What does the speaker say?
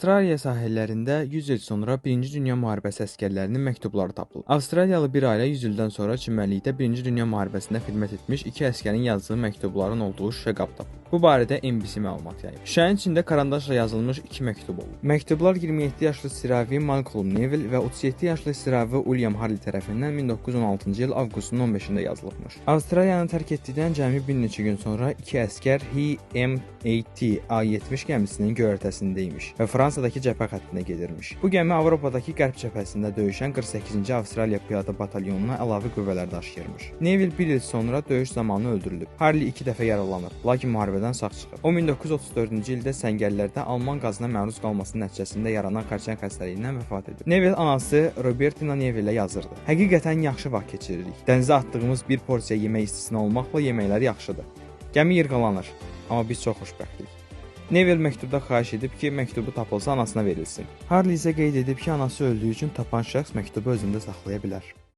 Avstraliya sahillərində 100 il sonra 1-ci Dünya müharibəsi əsgərlərinin məktubları tapılıb. Avstraliyalı bir ailə 100 ildən sonra çimərlikdə 1-ci Dünya müharibəsində xidmət etmiş 2 əsgərin yazdığı məktubların olduğu şüşə qab tapıb. Bu barədə NBC məlumat yayıb. Şüşənin içində karandaşla yazılmış 2 məktub olub. Məktublar 27 yaşlı Siravi Malcolm Neville və 37 yaşlı Siravi William Harley tərəfindən 1916-cı il avqustun 15-də yazılıbmış. Avstraliyanı tərk etdikdən cəmi bir neçə gün sonra 2 əsgər HMAT A-70 gəmisinin göyərtəsində imiş və Fransadakı cəbhə xəttinə gedirmiş. Bu gəmi Avropadakı qərb cəbhəsində döyüşən 48-ci Avstraliya piyada batalyonuna əlavə qüvvələr daşıyırmış. Neville bir il sonra döyüş zamanı öldürülüb. Harley 2 dəfə yaralanıb, lakin müharibədən sağ çıxıb. O 1934-cü ildə səngərlərdə Alman qazına məruz qalması nəticəsində yaranan xərçəng xəstəliyindən vəfat edib. Neville anası Robertina Neville yazırdı: "Həqiqətən yaxşı vaxt keçiririk. Dənizə atdığımız bir porsiya yemək istisna olmaqla yeməklər yaxşıdır. Gəmi yırğalanır, amma biz çox xoşbəxtik." Neville məktubda xahiş edib ki, məktubu tapılsa anasına verilsin. Harley isə qeyd edib ki, anası öldüyü üçün tapan şəxs məktubu özündə saxlaya bilər.